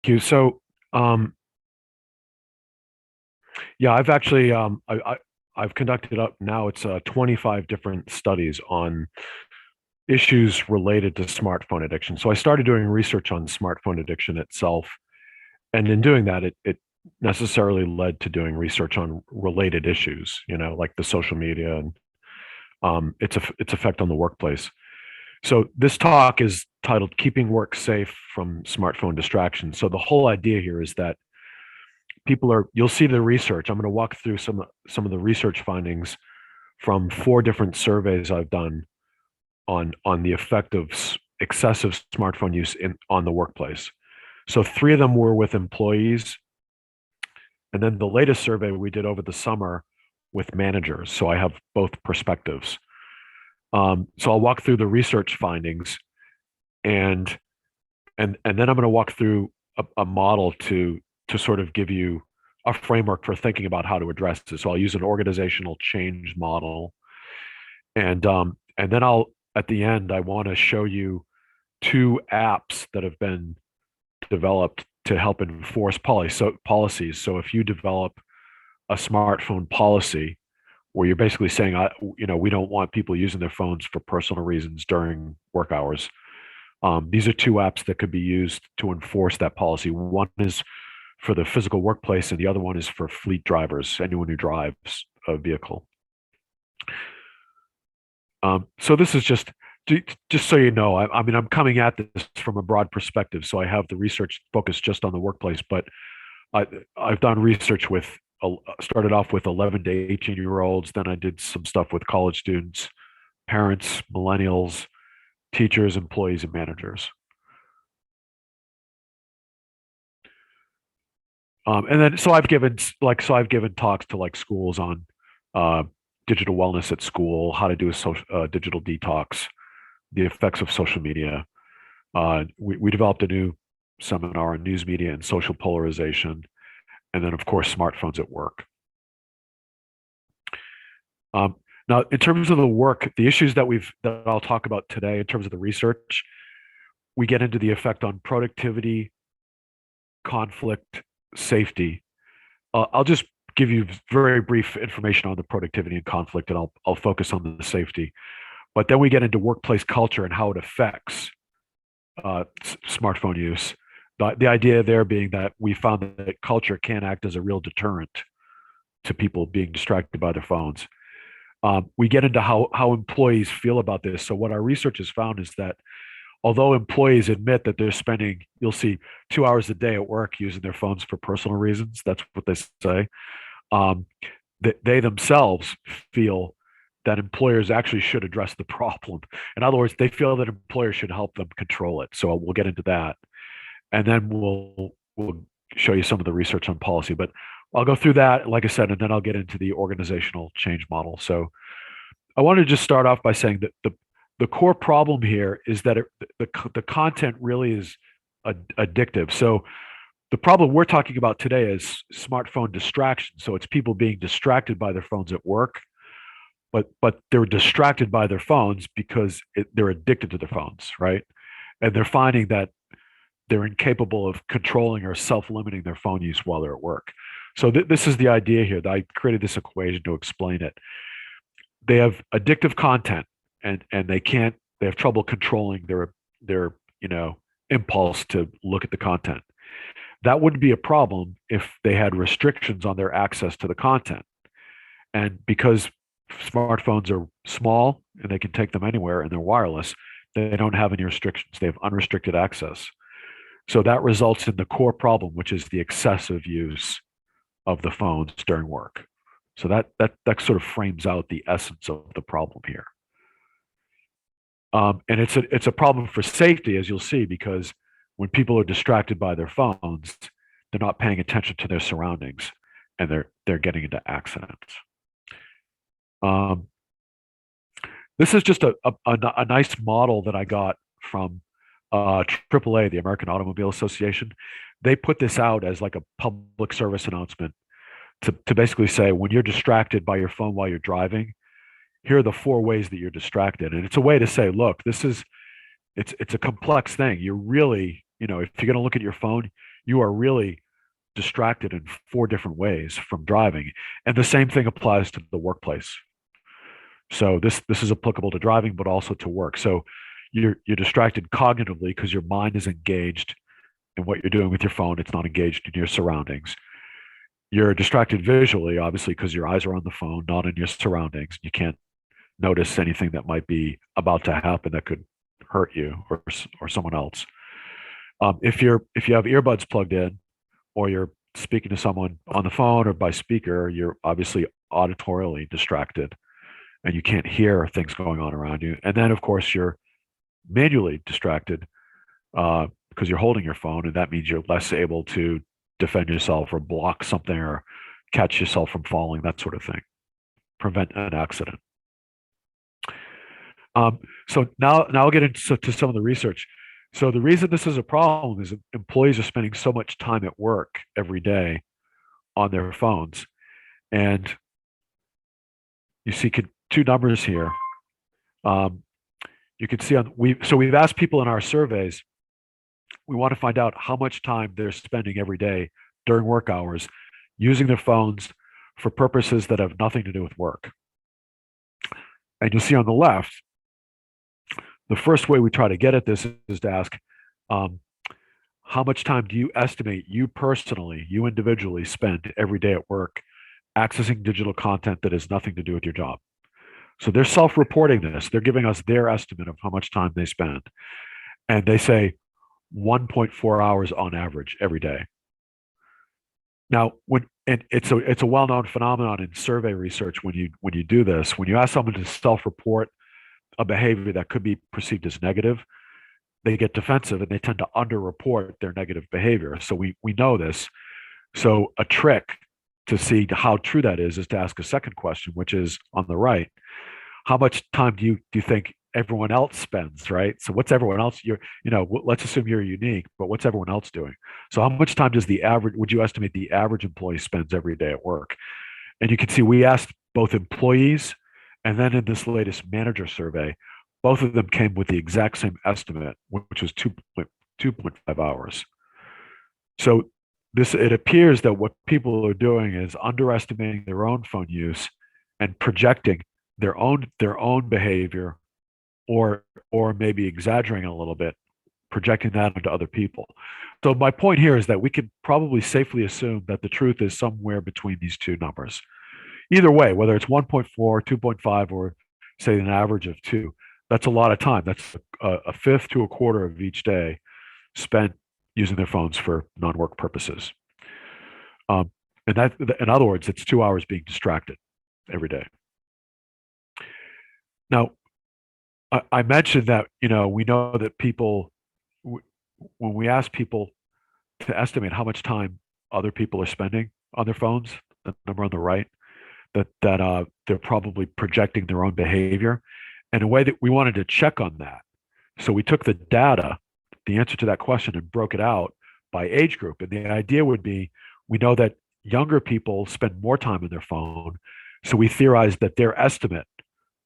you. Um, yeah, I've actually, I've conducted up now it's 25 different studies on issues related to smartphone addiction. So I started doing research on smartphone addiction itself, and in doing that, it necessarily led to doing research on related issues, like the social media and its effect on the workplace. So this talk is titled "Keeping Work Safe from Smartphone Distraction." So the whole idea here is that you'll see the research. I'm going to walk through some of the research findings from four different surveys I've done on the effect of excessive smartphone use on the workplace. So three of them were with employees, and then the latest survey we did over the summer with managers. So I have both perspectives. So I'll walk through the research findings, and then I'm going to walk through a model to sort of give you a framework for thinking about how to address this. So I'll use an organizational change model, and then I'll at the end I want to show you two apps that have been developed to help enforce policies. So if you develop a smartphone policy where you're basically saying, we don't want people using their phones for personal reasons during work hours. These are two apps that could be used to enforce that policy. One is for the physical workplace, and the other one is for fleet drivers, anyone who drives a vehicle. So this is just so you know, I mean, I'm coming at this from a broad perspective. So I have the research focused just on the workplace, but I've done research started off with 11 to 18-year-olds. Then I did some stuff with college students, parents, millennials, teachers, employees, and managers. And then I've given talks to like schools on uh, digital wellness at school, how to do a digital detox, the effects of social media. We developed a new seminar on news media and social polarization, and then of course smartphones at work. Um, Now, in terms of the work, the issues that I'll talk about today, in terms of the research, we get into the effect on productivity, conflict, safety. I'll just give you very brief information on the productivity and conflict, and I'll focus on the safety. But then we get into workplace culture and how it affects smartphone use. The idea there being that we found that culture can act as a real deterrent to people being distracted by their phones. We get into how employees feel about this. So what our research has found is that although employees admit that they're spending, you'll see 2 hours a day at work using their phones for personal reasons. That's what they say. Um, they themselves feel that employers actually should address the problem. In other words, they feel that employers should help them control it. So we'll get into that, and then we'll show you some of the research on policy. But I'll go through that, like I said, and then I'll get into the organizational change model. So I want to just start off by saying that the core problem here is that the content really is addictive. So the problem we're talking about today is smartphone distraction. So it's people being distracted by their phones at work, but they're distracted by their phones because they're addicted to their phones, right? And they're finding that they're incapable of controlling or self-limiting their phone use while they're at work. So this is the idea here. That I created this equation to explain it. They have addictive content, and they have trouble controlling their impulse to look at the content. That wouldn't be a problem if they had restrictions on their access to the content. And because smartphones are small and they can take them anywhere and they're wireless, they don't have any restrictions. They have unrestricted access. So that results in the core problem, which is the excessive use of the phones during work. So that sort of frames out the essence of the problem here. And it's a problem for safety, as you'll see, because when people are distracted by their phones, they're not paying attention to their surroundings, and they're getting into accidents. Um, this is just a nice model that I got from AAA, the American Automobile Association. They put this out as like a public service announcement to basically say, when you're distracted by your phone while you're driving, here are the four ways that you're distracted. And it's a way to say, look, it's a complex thing. You're really, if you're going to look at your phone, you are really distracted in four different ways from driving. And the same thing applies to the workplace. So this is applicable to driving, but also to work. So you're distracted cognitively because your mind is engaged in what you're doing with your phone. It's not engaged in your surroundings. You're distracted visually, obviously, because your eyes are on the phone, not in your surroundings. You can't notice anything that might be about to happen that could hurt you or someone else. If you have earbuds plugged in, or you're speaking to someone on the phone or by speaker, you're obviously auditorially distracted and you can't hear things going on around you. And then, of course, you're manually distracted because you're holding your phone, and that means you're less able to defend yourself or block something or catch yourself from falling, that sort of thing, prevent an accident. So now I'll get into to some of the research. So the reason this is a problem is that employees are spending so much time at work every day on their phones, and you see two numbers here. Um, you can see we've asked people in our surveys. We want to find out how much time they're spending every day during work hours using their phones for purposes that have nothing to do with work. And you'll see on the left, the first way we try to get at this is to ask, how much time do you estimate you personally, you individually spend every day at work accessing digital content that has nothing to do with your job? So they're self-reporting this. They're giving us their estimate of how much time they spend. And they say 1.4 hours on average every day. Now, it's a well-known phenomenon in survey research when you do this, when you ask someone to self-report a behavior that could be perceived as negative, they get defensive and they tend to underreport their negative behavior. So we know this. So a trick to see how true that is to ask a second question, which is on the right. How much time do you think everyone else spends, right? So what's everyone else? Let's assume you're unique, but what's everyone else doing? So how much time would you estimate the average employee spends every day at work? And you can see we asked both employees and then in this latest manager survey, both of them came with the exact same estimate, which was 2.5 hours. So it appears that what people are doing is underestimating their own phone use and projecting their own behavior, or maybe exaggerating a little bit, projecting that onto other people. So my point here is that we can probably safely assume that the truth is somewhere between these two numbers. Either way, whether it's 1.4, 2.5, or say an average of 2, that's a lot of time. That's a fifth to a quarter of each day spent using their phones for non-work purposes. And that, in other words, it's 2 hours being distracted every day. Now, I mentioned that, we know that people, when we ask people to estimate how much time other people are spending on their phones, the number on the right, that they're probably projecting their own behavior. And a way that we wanted to check on that. So we took the data, the answer to that question, and broke it out by age group. And the idea would be, we know that younger people spend more time on their phone. So we theorized that their estimate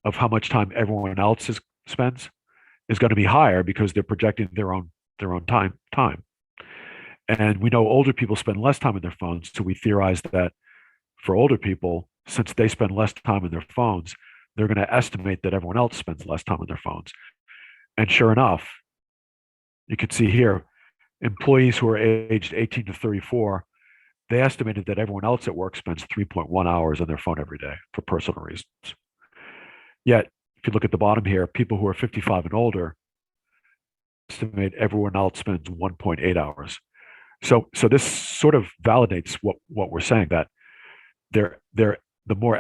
of how much time everyone else spends is going to be higher because they're projecting their own time. And we know older people spend less time on their phones. So we theorized that for older people, since they spend less time on their phones, they're going to estimate that everyone else spends less time on their phones. And sure enough, you can see here, employees who are aged 18 to 34, they estimated that everyone else at work spends 3.1 hours on their phone every day for personal reasons. Yet, if you look at the bottom here, people who are 55 and older estimate everyone else spends 1.8 hours. So this sort of validates what we're saying, that the more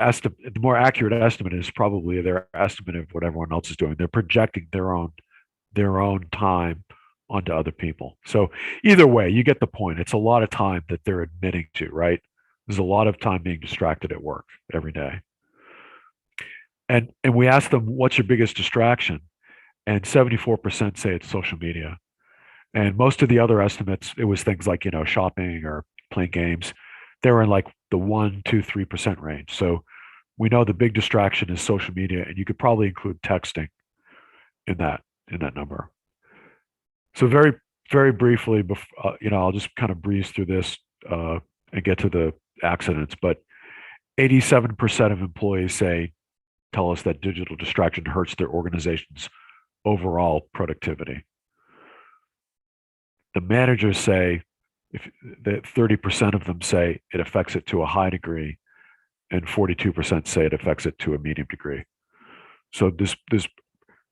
accurate estimate is probably their estimate of what everyone else is doing. They're projecting their own time onto other people. So either way, you get the point. It's a lot of time that they're admitting to, right? There's a lot of time being distracted at work every day. And we ask them, what's your biggest distraction? And 74% say it's social media. And most of the other estimates, it was things like, shopping or playing games. They were in like the 1, 2, 3% range. So we know the big distraction is social media, and you could probably include texting in that number. So very, very briefly, I'll just kind of breeze through this uh, and get to the accidents. But 87% of employees tell us that digital distraction hurts their organization's overall productivity. The managers say if that 30% of them say it affects it to a high degree, and 42% say it affects it to a medium degree. So that's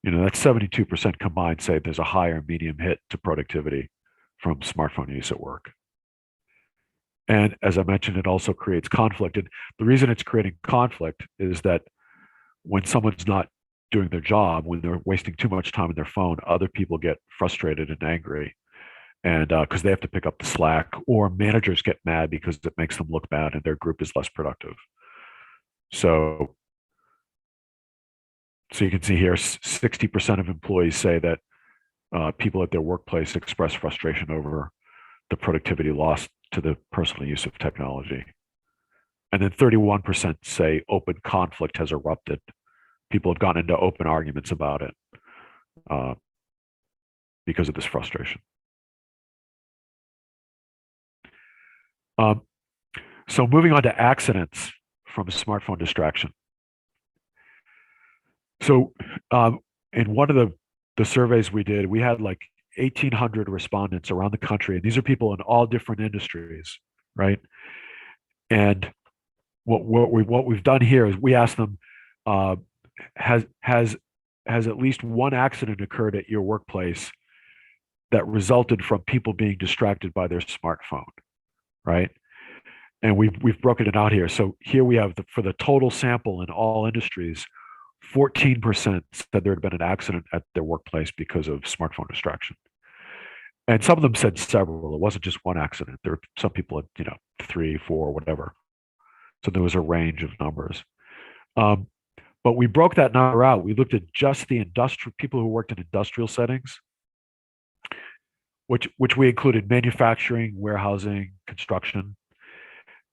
72% combined say there's a higher medium hit to productivity from smartphone use at work. And as I mentioned, it also creates conflict. And the reason it's creating conflict is that when someone's not doing their job, when they're wasting too much time on their phone, other people get frustrated and angry, and because they have to pick up the slack, or managers get mad because it makes them look bad and their group is less productive. So, so you can see here, 60% of employees say that people at their workplace express frustration over the productivity lost to the personal use of technology. And then 31% say open conflict has erupted. People have gotten into open arguments about it uh, because of this frustration. Um, so moving on to accidents from a smartphone distraction. So in one of the surveys we did, we had like 1,800 respondents around the country, and these are people in all different industries, right? And what we've done here is we asked them, uh, has at least one accident occurred at your workplace that resulted from people being distracted by their smartphone, right? And we've broken it out here. So here we have for the total sample in all industries, 14% said there had been an accident at their workplace because of smartphone distraction. And some of them said several. It wasn't just one accident. There were some people had, 3, 4, whatever. So there was a range of numbers. Um, but we broke that number out. We looked at just the industrial people who worked in industrial settings, which we included manufacturing, warehousing, construction,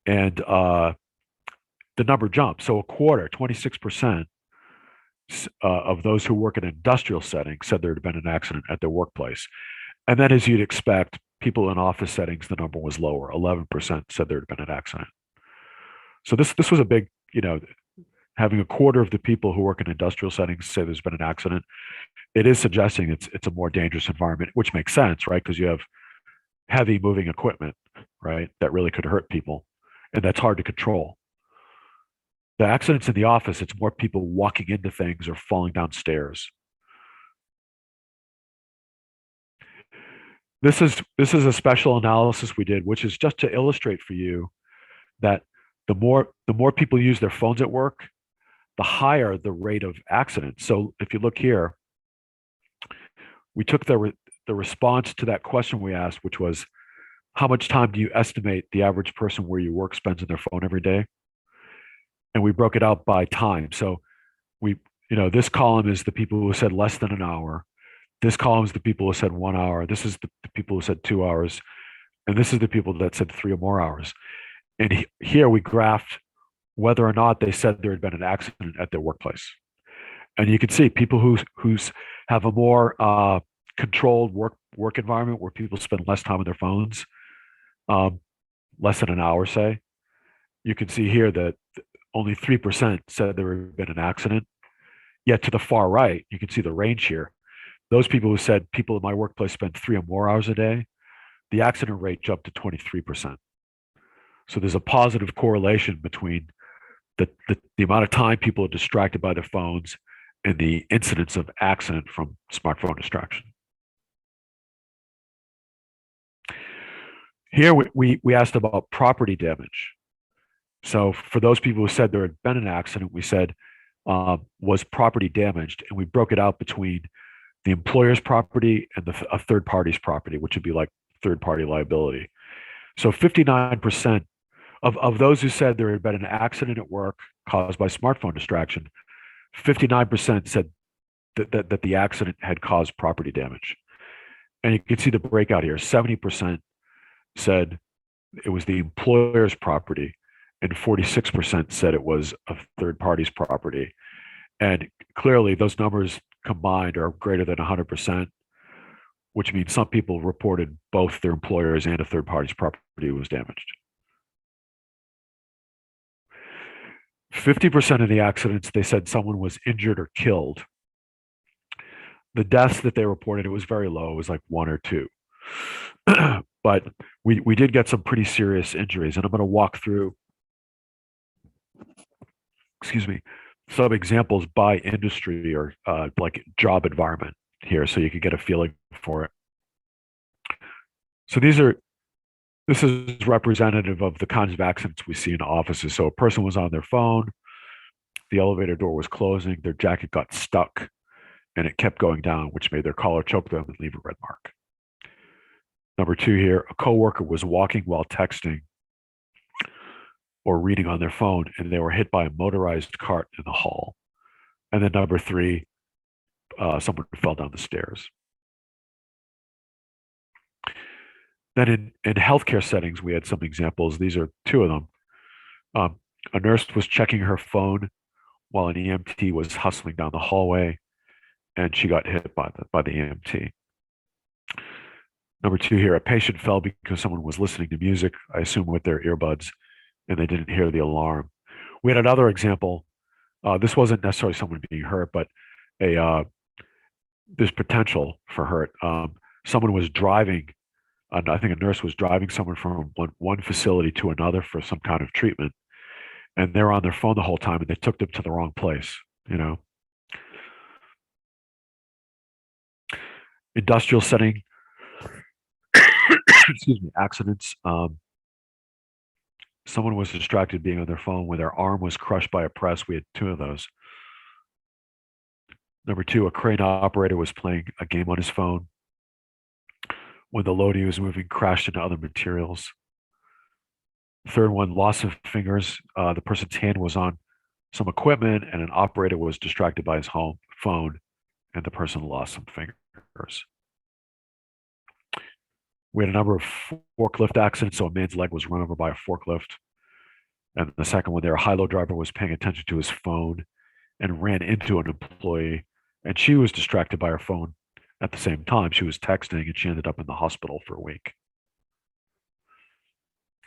and the number jumped. So a quarter, 26%, of those who work in industrial settings said there had been an accident at their workplace. And then, as you'd expect, people in office settings, the number was lower. 11% said there had been an accident. So this was a big, having a quarter of the people who work in industrial settings say there's been an accident. It is suggesting it's a more dangerous environment, which makes sense, right? Because you have heavy moving equipment, right, that really could hurt people, and that's hard to control. The accidents in the office, it's more people walking into things or falling down stairs. This is a special analysis we did, which is just to illustrate for you that the more people use their phones at work, the higher the rate of accidents. So if you look here, we took the response to that question we asked, which was, how much time do you estimate the average person where you work spends on their phone every day? And we broke it out by time. So this column is the people who said less than an hour. This column is the people who said 1 hour. This is the people who said 2 hours. And this is the people that said 3 or more hours. And here we graphed whether or not they said there had been an accident at their workplace. And you can see people who's have a more controlled work environment where people spend less time on their phones, less than an hour, say. You can see here that only 3% said there had been an accident. Yet to the far right, you can see the range here. Those people who said people in my workplace spend 3 or more hours a day, the accident rate jumped to 23%. So there's a positive correlation between the amount of time people are distracted by their phones and the incidence of accident from smartphone distraction. Here we asked about property damage. So for those people who said there had been an accident, we said, was property damaged? And we broke it out between the employer's property and a third party's property, which would be like third party liability. So 59% of those who said there had been an accident at work caused by smartphone distraction, 59% said that the accident had caused property damage. And you can see the breakout here. 70% said it was the employer's property, and 46% said it was a third party's property. And clearly, those numbers combined are greater than 100%. which means some people reported both their employers and a third party's property was damaged. 50% of the accidents, they said someone was injured or killed. The deaths that they reported, it was very low. It was like one or two. But we did get some pretty serious injuries. And I'm going to walk through, excuse me, some examples by industry or like job environment here so you can get a feeling for it. So this is representative of the kinds of accidents we see in offices. So a person was on their phone, the elevator door was closing, their jacket got stuck, and it kept going down, which made their collar choke them and leave a red mark. Number two here, a coworker was walking while texting or reading on their phone, and they were hit by a motorized cart in the hall. And then number three, someone fell down the stairs. Then in healthcare settings, we had some examples. These are two of them. A nurse was checking her phone while an EMT was hustling down the hallway, and she got hit by the EMT. Number two here, a patient fell because someone was listening to music, I assume with their earbuds, and they didn't hear the alarm. We had another example. This wasn't necessarily someone being hurt, but there's potential for hurt. Someone was driving, I think a nurse was driving someone from one facility to another for some kind of treatment, and they were on their phone the whole time, and they took them to the wrong place, you know. Industrial setting, excuse me, accidents. Someone was distracted being on their phone when their arm was crushed by a press. We had two of those. Number two, a crane operator was playing a game on his phone when the load he was moving crashed into other materials. Third one, loss of fingers. The person's hand was on some equipment and an operator was distracted by his phone and the person lost some fingers. We had a number of forklift accidents. So a man's leg was run over by a forklift. And the second one there, a high-low driver was paying attention to his phone and ran into an employee. And she was distracted by her phone at the same time. She was texting and she ended up in the hospital for a week.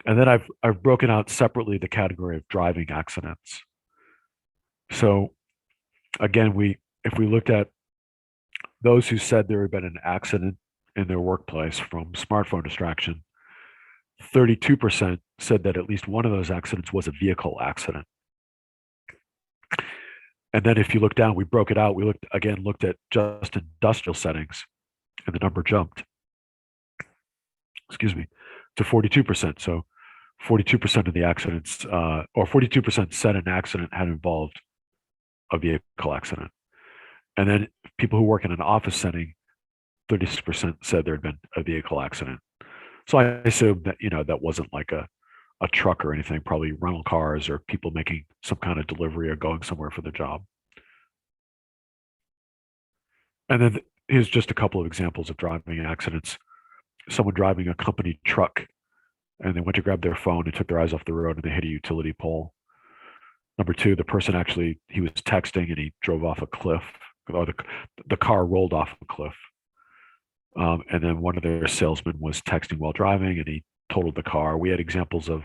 And then I've broken out separately the category of driving accidents. So again, if we looked at those who said there had been an accident in their workplace from smartphone distraction, 32% said that at least one of those accidents was a vehicle accident. And then if you look down, we broke it out. We looked at just industrial settings, and the number jumped, excuse me, to 42%. So 42% of the accidents, or 42% said an accident had involved a vehicle accident. And then people who work in an office setting, 36% said there had been a vehicle accident. So I assume that, that wasn't like a truck or anything, probably rental cars or people making some kind of delivery or going somewhere for the job. And then here's just a couple of examples of driving accidents. Someone driving a company truck and they went to grab their phone and took their eyes off the road and they hit a utility pole. Number two, the person he was texting and he drove off a cliff, or the car rolled off a cliff. And then one of their salesmen was texting while driving and he totaled the car. We had examples of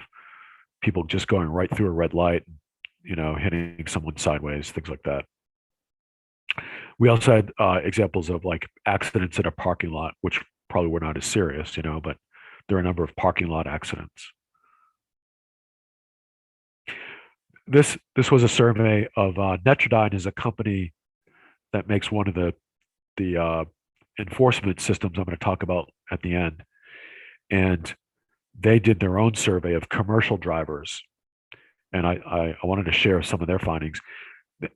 people just going right through a red light, hitting someone sideways, things like that. We also had examples of like accidents in a parking lot, which probably were not as serious, but there are a number of parking lot accidents. This was a survey of Netrodyne is a company that makes one of the enforcement systems I'm going to talk about at the end. And they did their own survey of commercial drivers. And I wanted to share some of their findings.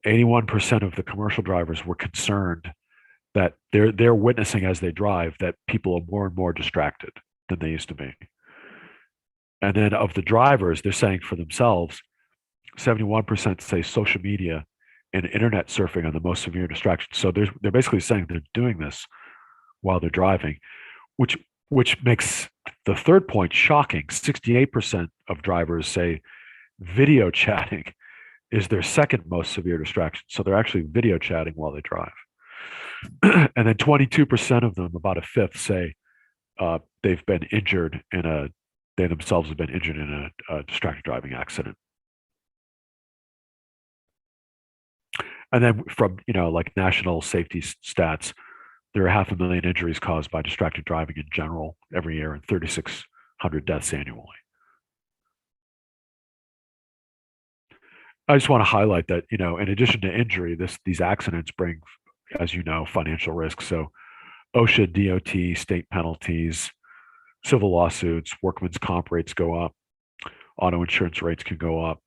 81% of the commercial drivers were concerned that they're witnessing as they drive that people are more and more distracted than they used to be. And then of the drivers, they're saying for themselves, 71% say social media and internet surfing are the most severe distractions. So they're basically saying they're doing this while they're driving, which makes the third point shocking. 68% of drivers say video chatting is their second most severe distraction. So they're actually video chatting while they drive. And then 22% of them, about a fifth, say they've been injured they themselves have been injured in a distracted driving accident. And then from, like national safety stats, there are 500,000 injuries caused by distracted driving in general every year and 3,600 deaths annually. I just want to highlight that, in addition to injury, these accidents bring, as you know, financial risk. So OSHA, DOT, state penalties, civil lawsuits, workman's comp rates go up, auto insurance rates can go up.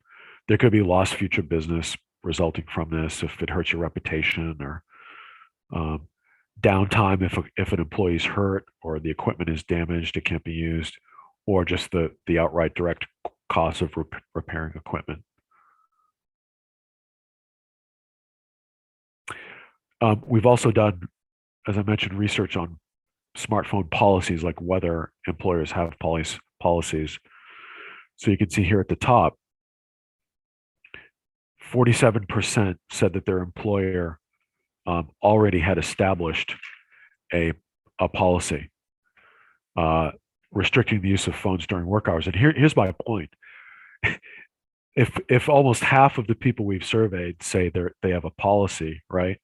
There could be lost future business resulting from this if it hurts your reputation, or um, downtime if an employee is hurt or the equipment is damaged, it can't be used, or just the outright direct cost of repairing equipment. We've also done, as I mentioned, research on smartphone policies, like whether employers have policies. So you can see here at the top, 47% said that their employer already had established a policy restricting the use of phones during work hours. And here's my point: if almost half of the people we've surveyed say they have a policy, right?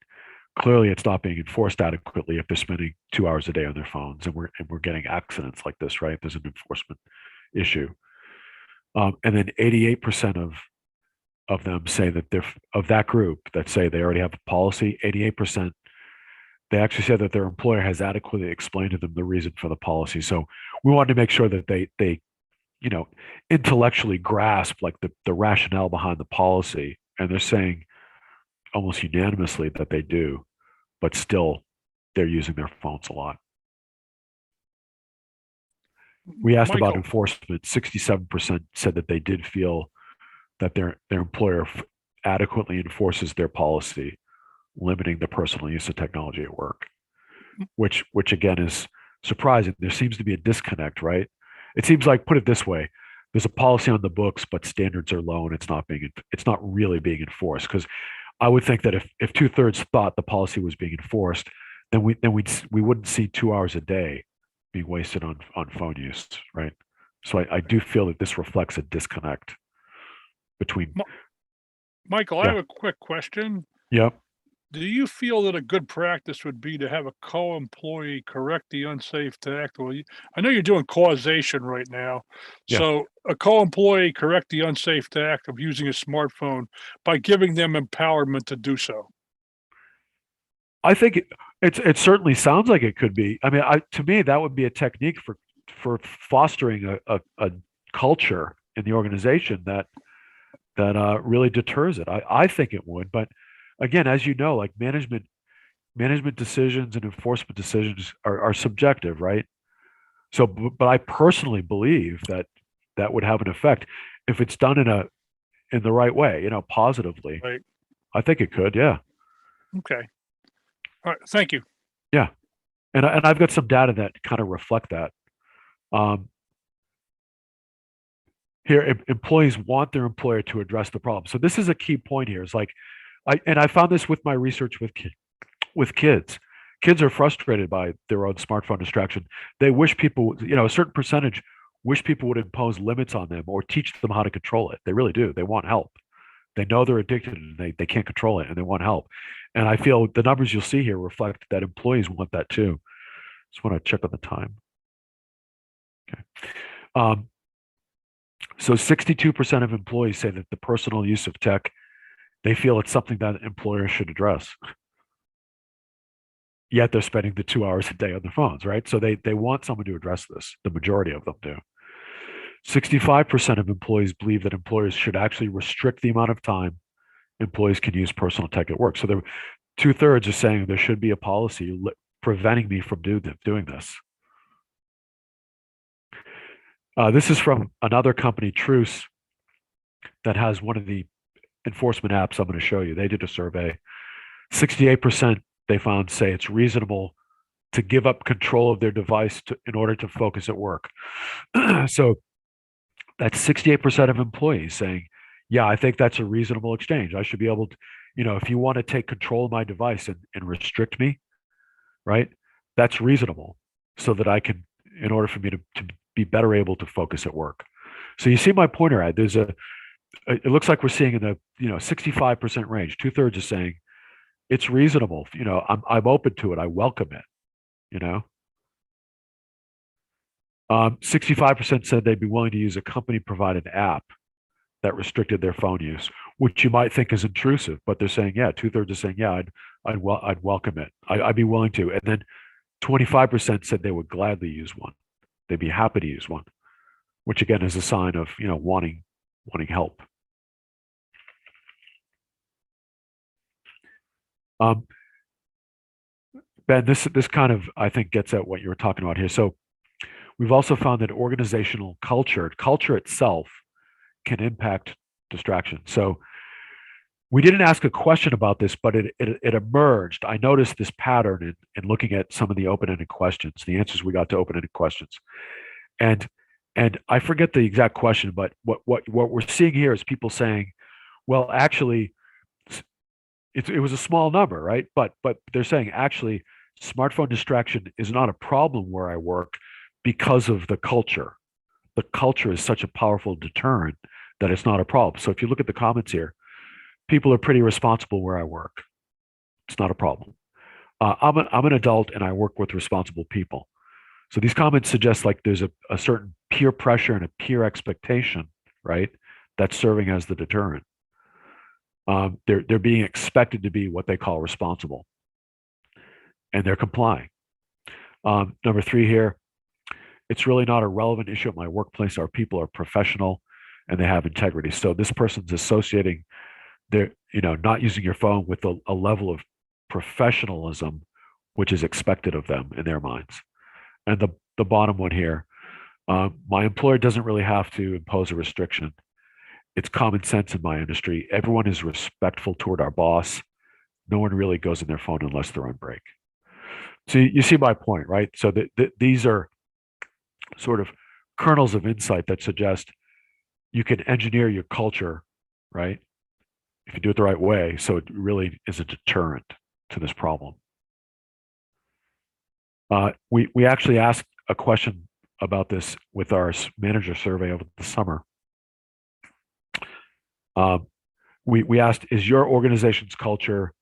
Clearly, it's not being enforced adequately if they're spending 2 hours a day on their phones, and we're getting accidents like this, right? There's an enforcement issue. And then 88% of them say that they're of that group that say they already have a policy. 88%, they actually said that their employer has adequately explained to them the reason for the policy. So we wanted to make sure that they intellectually grasp like the rationale behind the policy, and they're saying almost unanimously that they do, but still they're using their phones a lot. We asked about Michael, enforcement. 67% said that they did feel that their employer adequately enforces their policy limiting the personal use of technology at work, which again is surprising. There seems to be a disconnect, right? It seems like, put it this way, there's a policy on the books, but standards are low and it's not really being enforced. Because I would think that if 2/3 thought the policy was being enforced, then we wouldn't see 2 hours a day being wasted on phone use, right? So I do feel that this reflects a disconnect between. Mi- Michael, I Yeah, have a quick question. yeah, Do you feel that a good practice would be to have a co-employee correct the unsafe act? Well, I know you're doing causation right now. yeah. So a co-employee correct the unsafe act of using a smartphone by giving them empowerment to do so. I think it certainly sounds like it could be. I mean, to me, that would be a technique for fostering a culture in the organization that really deters it. I think it would, but again, as you know, like management decisions and enforcement decisions are subjective, right? So, but I personally believe that that would have an effect if it's done in the right way, positively. Right. I think it could, yeah, Okay. All right. Thank you. yeah. And I've got some data that kind of reflect that. Um, Here, employees want their employer to address the problem. So this is a key point here. Is like, I found this with my research with kids. Kids are frustrated by their own smartphone distraction. They wish people, a certain percentage wish people would impose limits on them or teach them how to control it. They really do. They want help. They know they're addicted and they can't control it and they want help. And I feel the numbers you'll see here reflect that employees want that too. Just want to check on the time. Okay. Um, so 62% of employees say that the personal use of tech, they feel it's something that employers should address. Yet they're spending the 2 hours a day on their phones, right? So they want someone to address this. The majority of them do. 65% of employees believe that employers should actually restrict the amount of time employees can use personal tech at work. So 2/3 are saying there should be a policy preventing me from doing this. This is from another company, Truce, that has one of the enforcement apps I'm going to show you. They did a survey. 68% they found say it's reasonable to give up control of their device in order to focus at work. So that's 68% of employees saying, yeah, I think that's a reasonable exchange. I should be able to, if you want to take control of my device and restrict me, right? That's reasonable so that I can, in order for me to be better able to focus at work. So you see my pointer ad, it looks like we're seeing in the, 65% range, two-thirds is saying it's reasonable. I'm open to it. I welcome it, you know? 65% said they'd be willing to use a company provided app that restricted their phone use, which you might think is intrusive, but they're saying, yeah, two-thirds are saying, yeah, I'd welcome it. I'd be willing to. And then 25% said they would gladly use one. They'd be happy to use one, which again is a sign of, wanting help. Um, Ben, this kind of, I think, gets at what you were talking about here. So we've also found that organizational culture itself can impact distraction. So we didn't ask a question about this, but it emerged. I noticed this pattern in looking at some of the open-ended questions, the answers we got to open-ended questions. And and I forget the exact question, but what we're seeing here is people saying, well, actually, it was a small number, right? But they're saying actually, smartphone distraction is not a problem where I work because of the culture. The culture is such a powerful deterrent that it's not a problem. So if you look at the comments here, people are pretty responsible where I work. It's not a problem. I'm an adult and I work with responsible people. So these comments suggest like there's a certain peer pressure and a peer expectation, right? That's serving as the deterrent. They're being expected to be what they call responsible, and they're complying. Number three here, it's really not a relevant issue at my workplace. Our people are professional and they have integrity. So this person's associating their, not using your phone with a level of professionalism, which is expected of them in their minds. And the bottom one here, my employer doesn't really have to impose a restriction. It's common sense in my industry. Everyone is respectful toward our boss. No one really goes in their phone unless they're on break. So you see my point, right? So these are sort of kernels of insight that suggest you can engineer your culture, right? If you do it the right way, so it really is a deterrent to this problem. We actually asked a question about this with our manager survey over the summer. We asked, is your organization's culture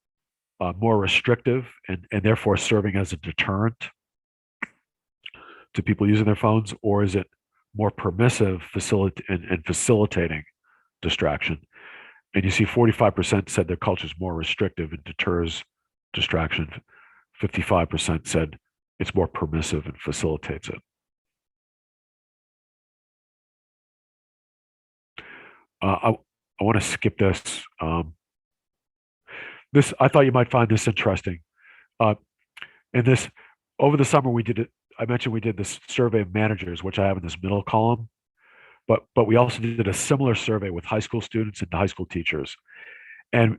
more restrictive and therefore serving as a deterrent to people using their phones, or is it more permissive and facilitating distraction? And you see 45% said their culture is more restrictive and deters distraction. 55% said it's more permissive and facilitates it. I want to skip this. I thought you might find this interesting. Uh, and this over the summer we did it. I mentioned we did this survey of managers, which I have in this middle column. But we also did a similar survey with high school students and high school teachers, and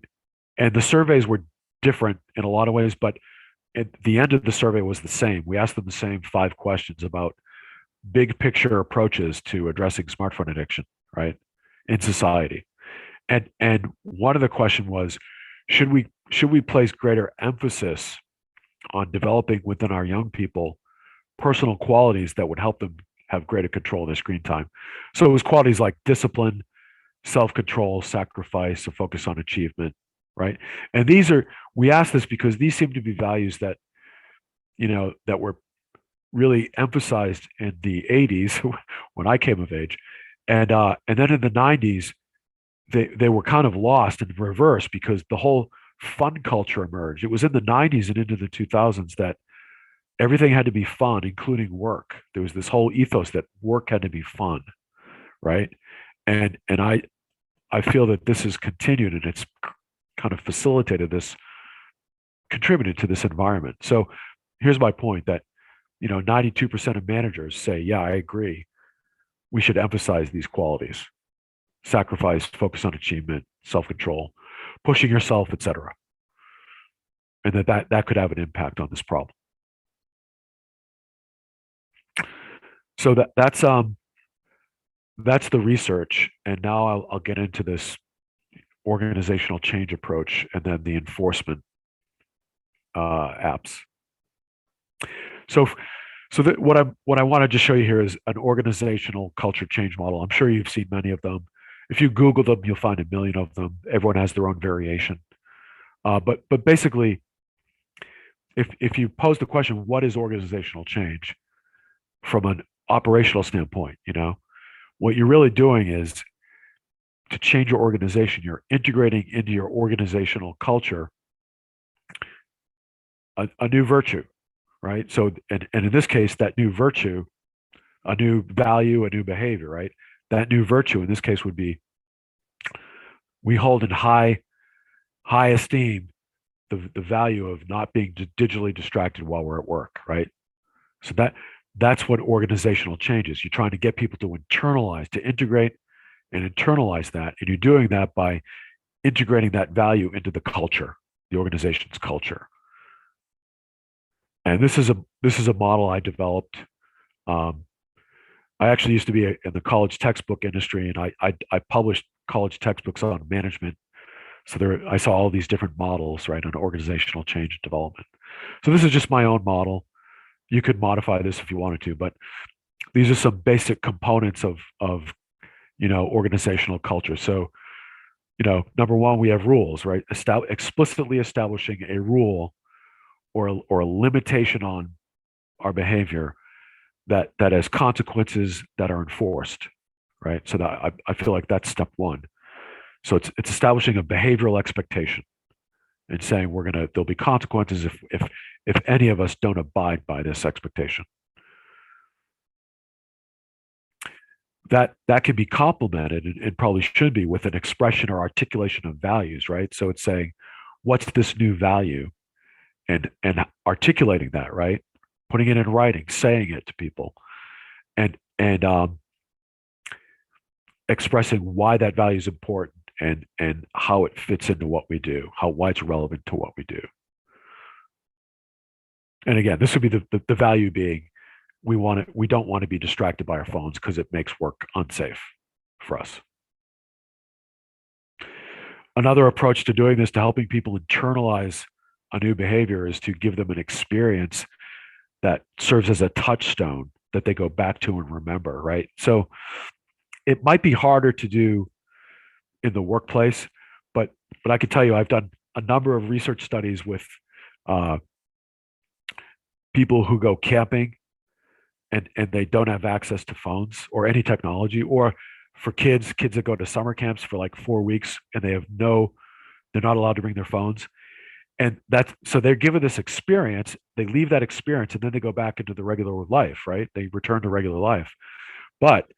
the surveys were different in a lot of ways, but at the end of the survey was the same. We asked them the same 5 questions about big picture approaches to addressing smartphone addiction, right, in society. And one of the question was, should we place greater emphasis on developing within our young people personal qualities that would help them have greater control of their screen time? So it was qualities like discipline, self-control, sacrifice, a focus on achievement, right? And we asked this because these seem to be values that, that were really emphasized in the 80s when I came of age. And then in the 90s, they were kind of lost in reverse because the whole fun culture emerged. It was in the 90s and into the 2000s that everything had to be fun, including work. There was this whole ethos that work had to be fun, right? And I feel that this has continued and it's kind of facilitated this, contributed to this environment. So here's my point that 92% of managers say, yeah, I agree. We should emphasize these qualities: sacrifice, focus on achievement, self-control, pushing yourself, etc. And that could have an impact on this problem. So that's the research, and now I'll get into this organizational change approach and then the enforcement apps. So, what I want to just show you here is an organizational culture change model. I'm sure you've seen many of them. If you Google them, you'll find a million of them. Everyone has their own variation. But basically, if you pose the question, what is organizational change from an operational standpoint? What you're really doing is to change your organization. You're integrating into your organizational culture a new virtue, right? So, and in this case, that new virtue, a new value, a new behavior, right? That new virtue in this case would be we hold in high esteem the value of not being digitally distracted while we're at work, right? So that's what organizational change is. You're trying to get people to internalize, to integrate and internalize that, and you're doing that by integrating that value into the culture, the organization's culture. And this is a model I developed. Um, I actually used to be in the college textbook industry, and I published college textbooks on management. So I saw all these different models, right, on organizational change and development. So this is just my own model. You could modify this if you wanted to, but these are some basic components of organizational culture. So number one, we have rules, right? Explicitly establishing a rule or a limitation on our behavior that has consequences that are enforced, right? So that I feel like that's step one. So it's establishing a behavioral expectation and saying there'll be consequences if any of us don't abide by this expectation. That can be complemented and probably should be with an expression or articulation of values, right? So it's saying, what's this new value, and articulating that, right? Putting it in writing, saying it to people, and expressing why that value is important and how it fits into what we do, why it's relevant to what we do. And again, this would be the value being we don't want to be distracted by our phones because it makes work unsafe for us. Another approach to doing this, to helping people internalize a new behavior, is to give them an experience that serves as a touchstone that they go back to and remember, right? So it might be harder to do in the workplace, but I can tell you, I've done a number of research studies with uh, people who go camping and they don't have access to phones or any technology, or for kids that go to summer camps for like 4 weeks and they're not allowed to bring their phones. And so they're given this experience, they leave that experience, and then they go back into the regular life, right? They return to regular life. But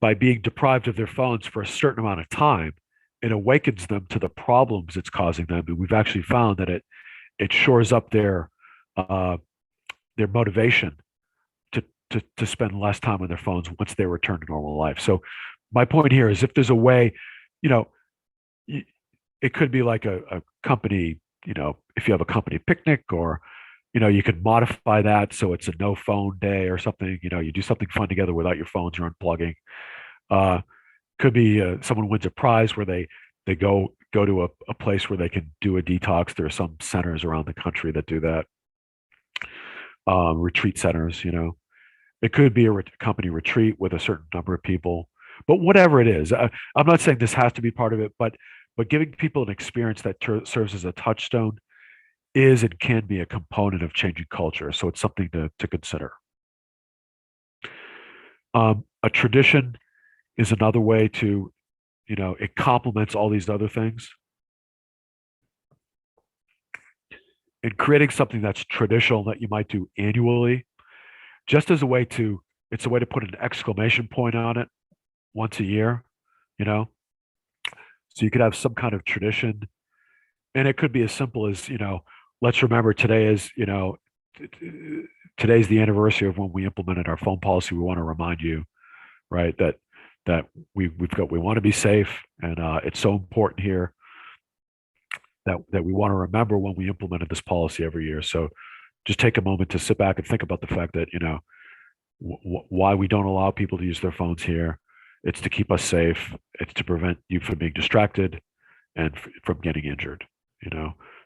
by being deprived of their phones for a certain amount of time, it awakens them to the problems it's causing them. And we've actually found that it shores up their motivation to spend less time on their phones once they return to normal life. So my point here is, if there's a way, it could be like a company, if you have a company picnic, or you could modify that so it's a no phone day or something. You do something fun together without your phones, you're unplugging. Could be someone wins a prize where they go to a place where they can do a detox. There are some centers around the country that do that. Retreat centers. It could be a company retreat with a certain number of people. But whatever it is, I'm not saying this has to be part of it, but giving people an experience that serves as a touchstone is and can be a component of changing culture. So it's something to consider. A tradition is another way to, it complements all these other things. And creating something that's traditional that you might do annually, just as it's a way to put an exclamation point on it once a year, you know? So you could have some kind of tradition. And it could be as simple as, let's remember today's the anniversary of when we implemented our phone policy. We want to remind you, right, that we want to be safe, and it's so important here that we want to remember when we implemented this policy every year. So just take a moment to sit back and think about the fact that, why we don't allow people to use their phones here. It's to keep us safe. It's to prevent you from being distracted and from getting injured.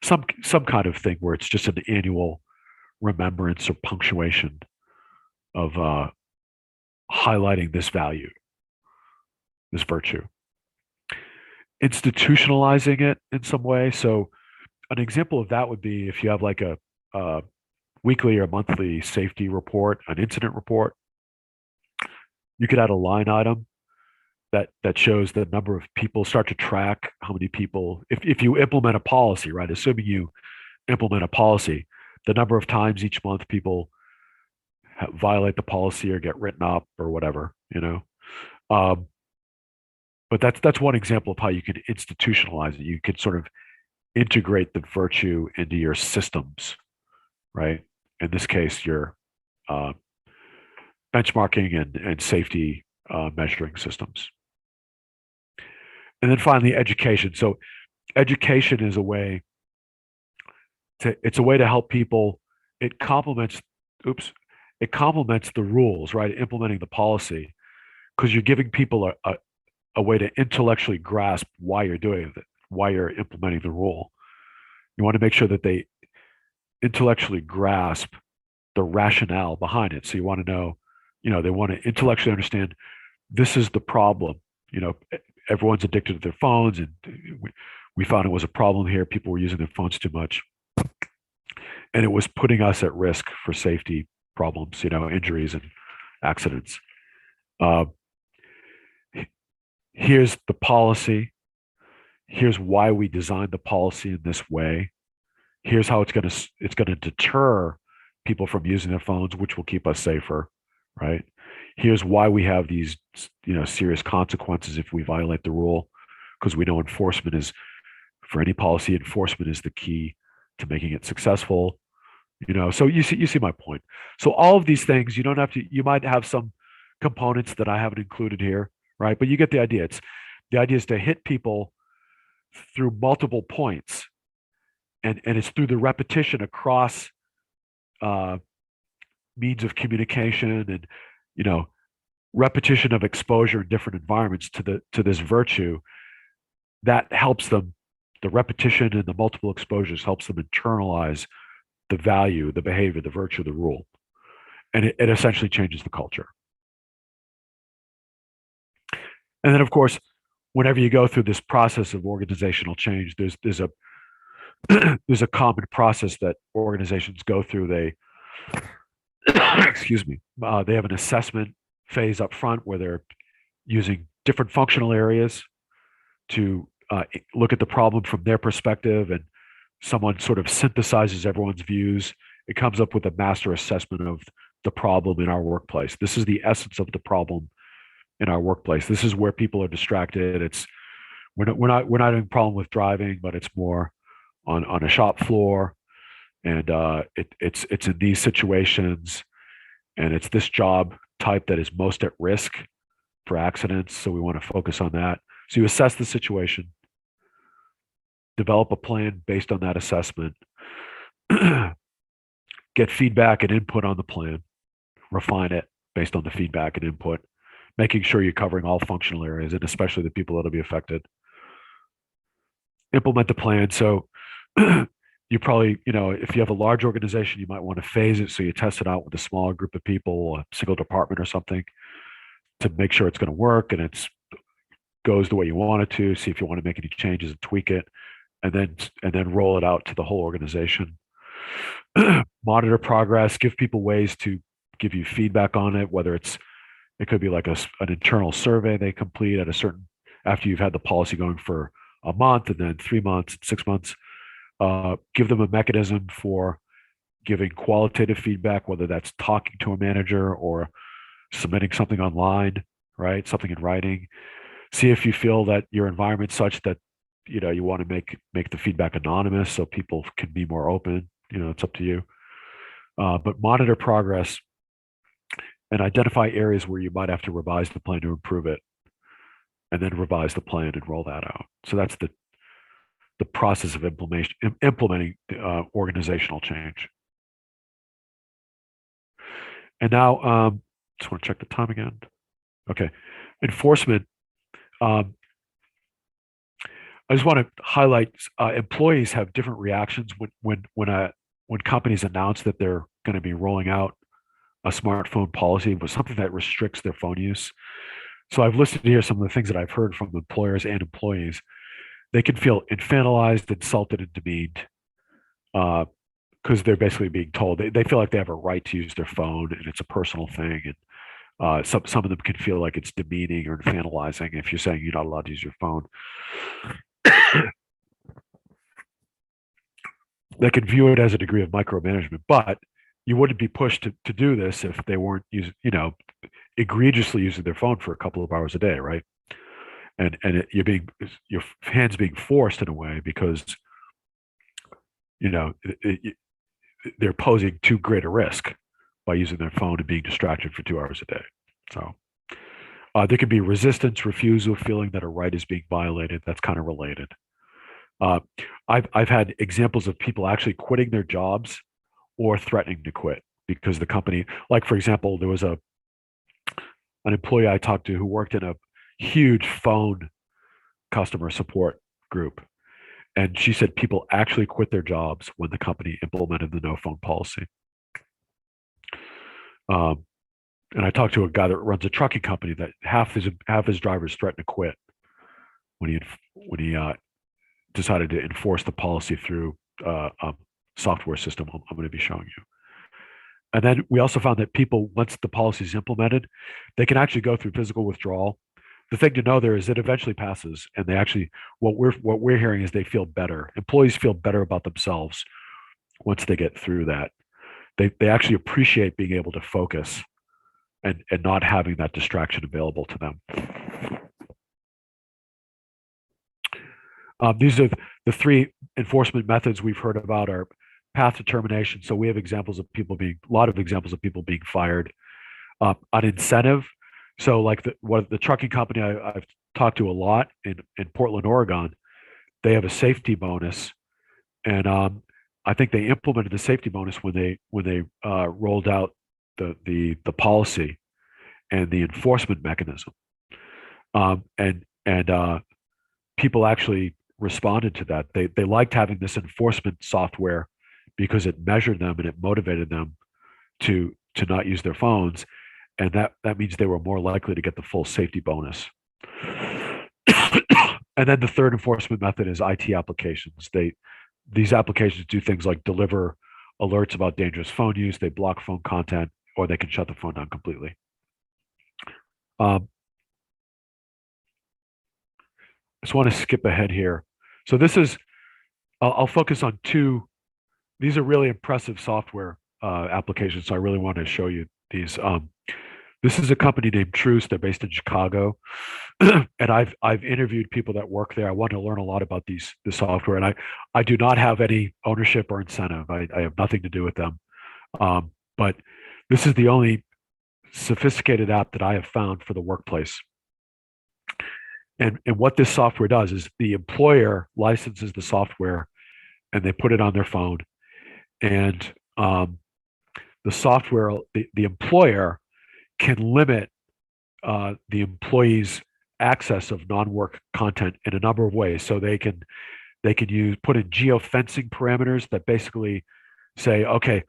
Some kind of thing where it's just an annual remembrance or punctuation of highlighting this value, this virtue. Institutionalizing it in some way. So an example of that would be if you have like a weekly or monthly safety report, an incident report, you could add a line item that shows the number of people, start to track how many people, if you implement a policy, right? Assuming you implement a policy, the number of times each month people violate the policy or get written up or whatever, you know. Um, but that's one example of how you can institutionalize it. You could sort of integrate the virtue into your systems, right? In this case, your uh, benchmarking and safety measuring systems. And then finally, education. So education is a way it's a way to help people. It complements, oops, it complements the rules, right? Implementing the policy because you're giving people a way to intellectually grasp why you're doing it, why you're implementing the rule. You want to make sure that they intellectually grasp the rationale behind it. So you want to know, they want to intellectually understand this is the problem. Everyone's addicted to their phones, and we found it was a problem here. People were using their phones too much, and it was putting us at risk for safety problems, injuries and accidents. Uh, Here's the policy. Here's why we designed the policy in this way. Here's how it's going to deter people from using their phones, which will keep us safer, right? Here's why we have these, serious consequences if we violate the rule, because we know for any policy, enforcement is the key to making it successful. So you see my point. So all of these things, you might have some components that I haven't included here, right? But you get the idea. The idea is to hit people through multiple points, and it's through the repetition across means of communication and repetition of exposure in different environments to this virtue that helps them. The repetition and the multiple exposures helps them internalize the value, the behavior, the virtue, the rule, and it essentially changes the culture. And then, of course, whenever you go through this process of organizational change, there's a there's a common process that organizations go through. They excuse me, they have an assessment phase up front where they're using different functional areas to look at the problem from their perspective, and someone sort of synthesizes everyone's views. It comes up with a master assessment of the problem in our workplace. This is the essence of the problem in our workplace. This is where people are distracted. We're not having a problem with driving, but it's more on a shop floor, and it's in these situations, and it's this job type that is most at risk for accidents. So we want to focus on that. So you assess the situation, develop a plan based on that assessment, get feedback and input on the plan, refine it based on the feedback and input, making sure you're covering all functional areas and especially the people that'll be affected. Implement the plan. So you probably, if you have a large organization, you might want to phase it. So you test it out with a smaller group of people, a single department or something, to make sure it's going to work and it's goes the way you want it to. See if you want to make any changes and tweak it, and then roll it out to the whole organization. Monitor progress. Give people ways to give you feedback on it. Whether it could be like an internal survey they complete after you've had the policy going for a month, and then 3 months, 6 months. Give them a mechanism for giving qualitative feedback, whether that's talking to a manager or submitting something online, right? Something in writing. See if you feel that your environment's such that you want to make the feedback anonymous so people can be more open. It's up to you. But monitor progress and identify areas where you might have to revise the plan to improve it, and then revise the plan and roll that out. So that's the process of implementing organizational change. And now, just want to check the time again. Okay, enforcement. I just want to highlight employees have different reactions when when companies announce that they're going to be rolling out a smartphone policy with something that restricts their phone use. So I've listed here some of the things that I've heard from employers and employees. They can feel infantilized, insulted, and demeaned because they're basically being told they feel like they have a right to use their phone and it's a personal thing. And some of them can feel like it's demeaning or infantilizing if you're saying you're not allowed to use your phone. They can view it as a degree of micromanagement, but you wouldn't be pushed to do this if they weren't using, egregiously using their phone for a couple of hours a day, right? You're being your hands being forced in a way because you know they're posing too great a risk by using their phone and being distracted for 2 hours a day. So there can be resistance, refusal, feeling that a right is being violated. That's kind of related. Uh, I've had examples of people actually quitting their jobs or threatening to quit because the company, like for example, there was an employee I talked to who worked in a huge phone customer support group, and she said people actually quit their jobs when the company implemented the no phone policy. Um, and I talked to a guy that runs a trucking company that half his drivers threatened to quit when he decided to enforce the policy through a software system I'm going to be showing you. And then we also found that people, once the policy is implemented, they can actually go through physical withdrawal. The thing to know there is it eventually passes, and they actually what we're hearing is they feel better. Employees feel better about themselves once they get through that. They actually appreciate being able to focus and not having that distraction available to them. These are the three enforcement methods we've heard about are path determination. So we have a lot of examples of people being fired. On incentive, so like the trucking company I've talked to a lot in Portland, Oregon, they have a safety bonus, and I think they implemented the safety bonus when they rolled out the policy and the enforcement mechanism, and people actually responded to that. They liked having this enforcement software because it measured them and it motivated them to not use their phones, and that means they were more likely to get the full safety bonus. And then the third enforcement method is IT applications. These applications do things like deliver alerts about dangerous phone use, they block phone content, or they can shut the phone down completely. I just want to skip ahead here. So I'll focus on two. These are really impressive software applications. So I really want to show you these. This is a company named Truce. They're based in Chicago, and I've interviewed people that work there. I want to learn a lot about this software, and I do not have any ownership or incentive. I have nothing to do with them, but this is the only sophisticated app that I have found for the workplace. And what this software does is the employer licenses the software, and they put it on their phone, and the software, the employer can limit the employee's access of non-work content in a number of ways. So they can put in geofencing parameters that basically say, okay,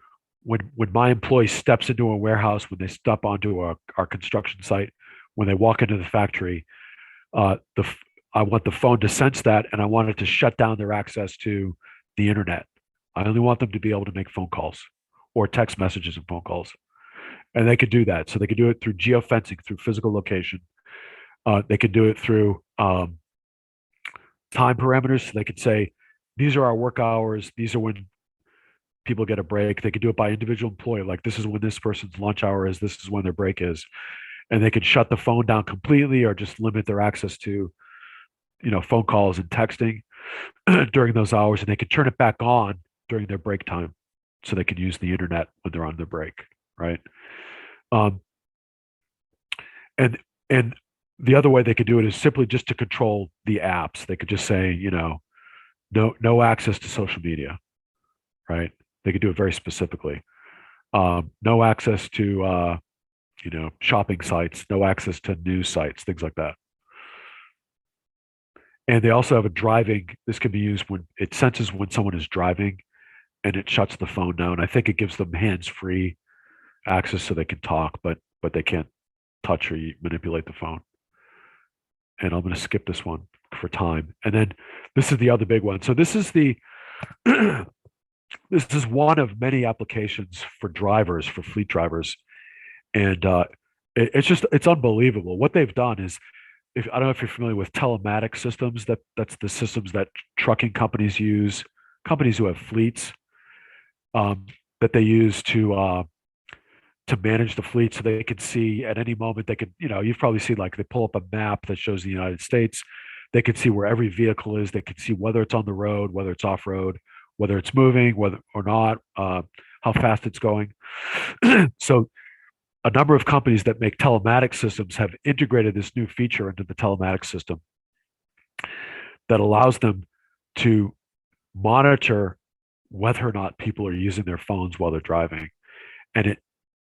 when my employee steps into a warehouse, when they step onto our construction site, when they walk into the factory, I want the phone to sense that, and I want it to shut down their access to the internet. I only want them to be able to make phone calls or text messages and phone calls. And they could do that. So they could do it through geofencing, through physical location. They could do it through time parameters. So they could say, these are our work hours. These are when people get a break. They could do it by individual employee. Like, this is when this person's lunch hour is. This is when their break is. And they could shut the phone down completely or just limit their access to, phone calls and texting during those hours. And they could turn it back on during their break time, so they could use the internet when they're on their break, right? And the other way they could do it is simply just to control the apps. They could just say, no access to social media, right? They could do it very specifically. No access to shopping sites, no access to news sites, things like that. And they also have this can be used when it senses when someone is driving, and it shuts the phone down. I think it gives them hands-free access so they can talk, but they can't touch or manipulate the phone. And I'm going to skip this one for time. And then this is the other big one. So this is the this is one of many applications for drivers, for fleet drivers, and it's unbelievable. What they've done is, if I don't know if you're familiar with telematic systems, that's the systems that trucking companies use, companies who have fleets, um, that they use to manage the fleet, so they can see at any moment. They could, you've probably seen, like, they pull up a map that shows the United States. They could see where every vehicle is. They could see whether it's on the road, whether it's off road, whether it's moving, whether or not, how fast it's going. So a number of companies that make telematic systems have integrated this new feature into the telematic system that allows them to monitor whether or not people are using their phones while they're driving. And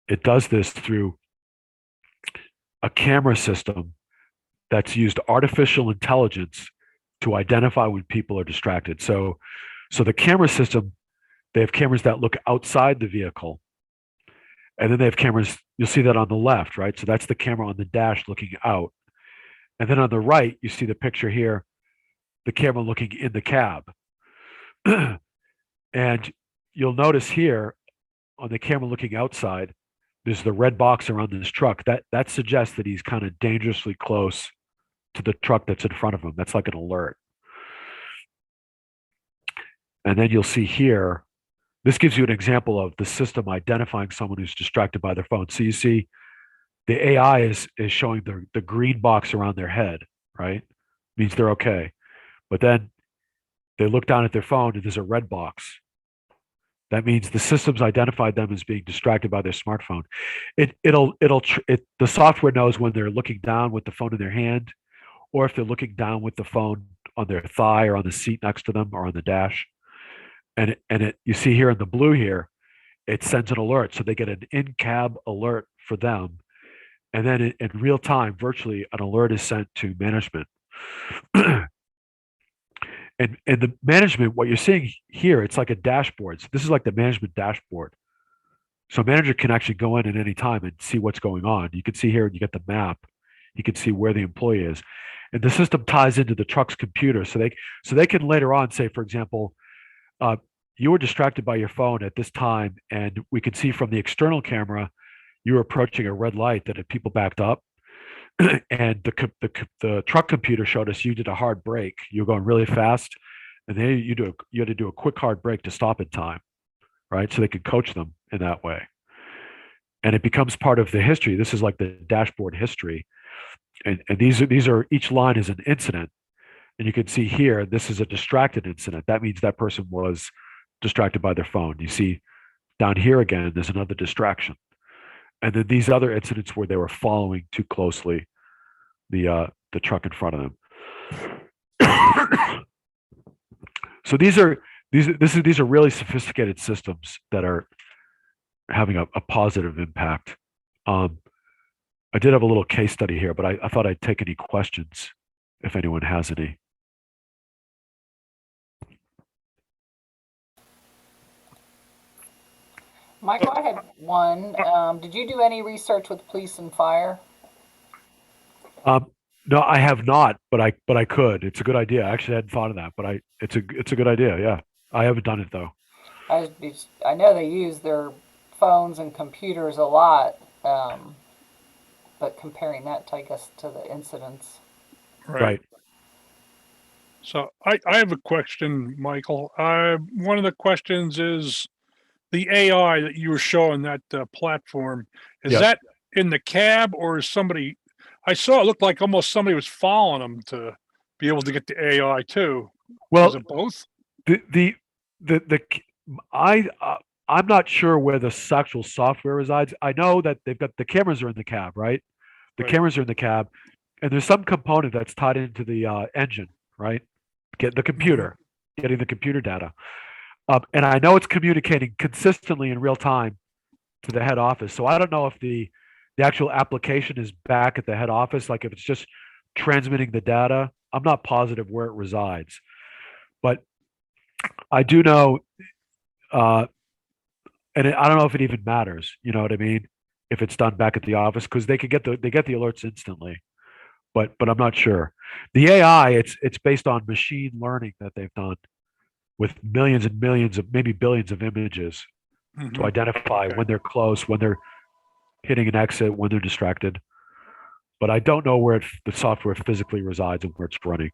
it does this through a camera system that's used artificial intelligence to identify when people are distracted. So the camera system, they have cameras that look outside the vehicle. And then they have cameras, you'll see that on the left, right? So that's the camera on the dash looking out. And then on the right, you see the picture here, the camera looking in the cab. And you'll notice here on the camera looking outside, there's the red box around this truck. That suggests that he's kind of dangerously close to the truck that's in front of him. That's like an alert. And then you'll see here, this gives you an example of the system identifying someone who's distracted by their phone. So you see the AI is showing the green box around their head, right? Means they're okay. But then they look down at their phone and there's a red box. That means the system's identified them as being distracted by their smartphone. The software knows when they're looking down with the phone in their hand, or if they're looking down with the phone on their thigh or on the seat next to them or on the dash. And you see here in the blue here, it sends an alert. So they get an in-cab alert for them. And then in real time, virtually, an alert is sent to management. And the management, what you're seeing here, it's like a dashboard. So this is like the management dashboard. So a manager can actually go in at any time and see what's going on. You can see here, you get the map. You can see where the employee is. And the system ties into the truck's computer. So they can later on say, for example, you were distracted by your phone at this time, and we could see from the external camera you were approaching a red light that had people backed up. And the truck computer showed us you did a hard brake. You were going really fast, and then you had to do a quick hard brake to stop in time, right? So they could coach them in that way, and it becomes part of the history. This is like the dashboard history, and these are each line is an incident, and you can see here this is a distracted incident. That means that person was distracted by their phone. You see down here again, there's another distraction. And then these other incidents where they were following too closely the truck in front of them. So these are really sophisticated systems that are having a positive impact. I did have a little case study here, but I thought I'd take any questions if anyone has any. Michael, I had one. Did you do any research with police and fire? No, I have not, but I could. It's a good idea. I actually hadn't thought of that, but it's a good idea. Yeah, I haven't done it though. I know they use their phones and computers a lot, but comparing that, I guess, to the incidents. Right. So I have a question, Michael. One of the questions is the AI that you were showing that platform. Is Yep. that in the cab, or is somebody? I saw it looked like almost somebody was following them to be able to get the AI too. Well, Is it both? the I'm not sure where the actual software resides. I know that they've got the cameras are in the cab, right? The Right. cameras are in the cab, and there's some component that's tied into the engine, right? Get the computer, getting the computer data. And I know it's communicating consistently in real time to the head office. So I don't know if the actual application is back at the head office, like if it's just transmitting the data. I'm not positive where it resides, but I do know Uh, I don't know if it even matters. You know what I mean? If it's done back at the office, because they get the alerts instantly. But I'm not sure. The AI, it's based on machine learning that they've done with millions and millions of maybe billions of images to Mhm. identify Okay. when they're close, when they're hitting an exit, when they're distracted. But I don't know where the software physically resides and where it's running.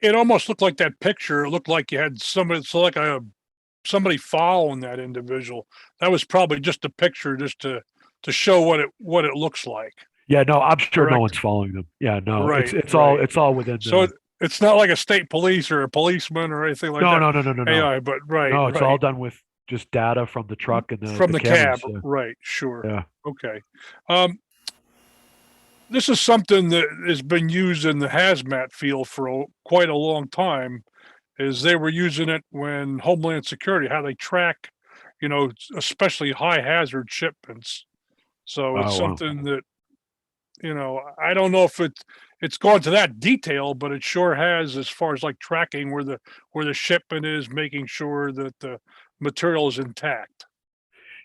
It almost looked like that picture. It looked like you had somebody, so like somebody following that individual. That was probably just a picture, just to show what it looks like. Yeah, no, I'm sure no Correct. one's following them. Yeah, no, Right. Right. it's all within So the. it's not like a state police or a policeman or anything like No, that. no, no, no, no, no, AI, but right. no. It's all Right. done with just data from the truck and From the the cab. cameras. Yeah, Right. Sure. yeah, Okay. Um, this is something that has been used in the hazmat field for quite a long time. Is they were using it when Homeland Security, how they track, especially high hazard shipments. So it's oh wow. something that, I don't know if it's gone to that detail, but it sure has as far as like tracking where the shipment is, making sure that the material is intact.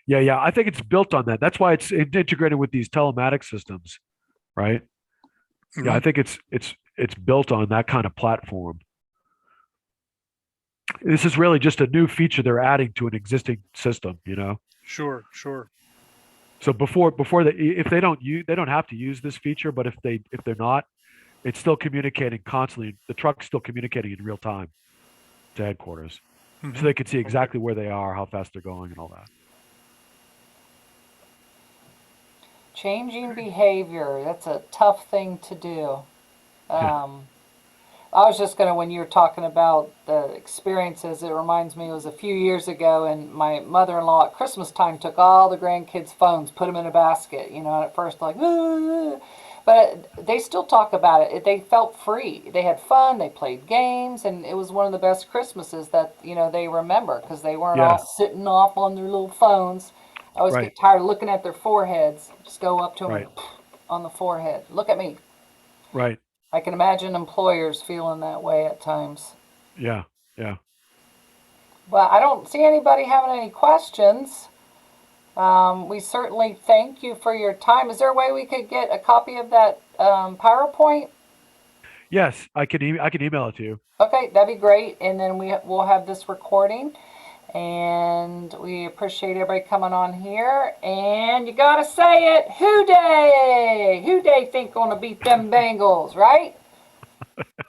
Yeah, yeah. I think it's built on that. That's why it's integrated with these telematics systems, right? Yeah, I Mhm. think it's built on that kind of platform. This is really just a new feature they're adding to an existing system, you know. Sure, sure. So before if they don't have to use this feature, but if they're not, it's still communicating constantly. The truck's still communicating in real time to headquarters, so Hmm. they can see Okay. exactly where they are, how fast they're going, and all that. Changing behavior, that's a tough thing to do. Yeah. Um, I was just gonna, when you were talking about the experiences, it reminds me it was a few years ago, and my mother-in-law at Christmas time took all the grandkids' phones, put them in a basket. You know, and at first like, "Ah," but they still talk about it. They felt free. They had fun. They played games, and it was one of the best Christmases that they remember because they weren't all Yeah. sitting off on their little phones. I always Right. get tired of looking at their foreheads. Just go up to them and Right. on the forehead. Look at me. Right. I can imagine employers feeling that way at times. Yeah. Yeah. But I don't see anybody having any questions. We certainly thank you for your time. Is there a way we could get a copy of that PowerPoint? Yes, I can email it to you. Okay, that'd be great. And then we'll have this recording. And we appreciate everybody coming on here. And you gotta say it, who day? Who day think gonna beat them Bengals, right?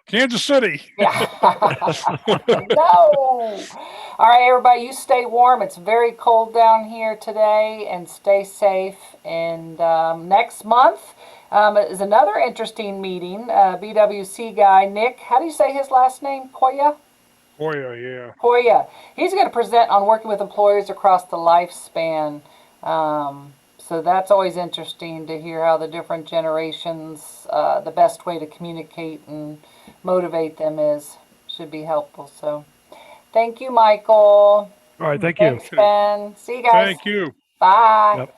Kansas City. Yeah. No. All right, everybody, you stay warm. It's very cold down here today, and stay safe. And next month is another interesting meeting. BWC guy Nick, how do you say his last name? Koya? Oh yeah. Koya. He's going to present on working with employers across the lifespan. So that's always interesting to hear how the different generations, the best way to communicate and motivate them is. Should be helpful. So thank you, Michael. All right. Thank you. Thanks, Okay. Ben. See you guys. Thank you. Bye. Yep.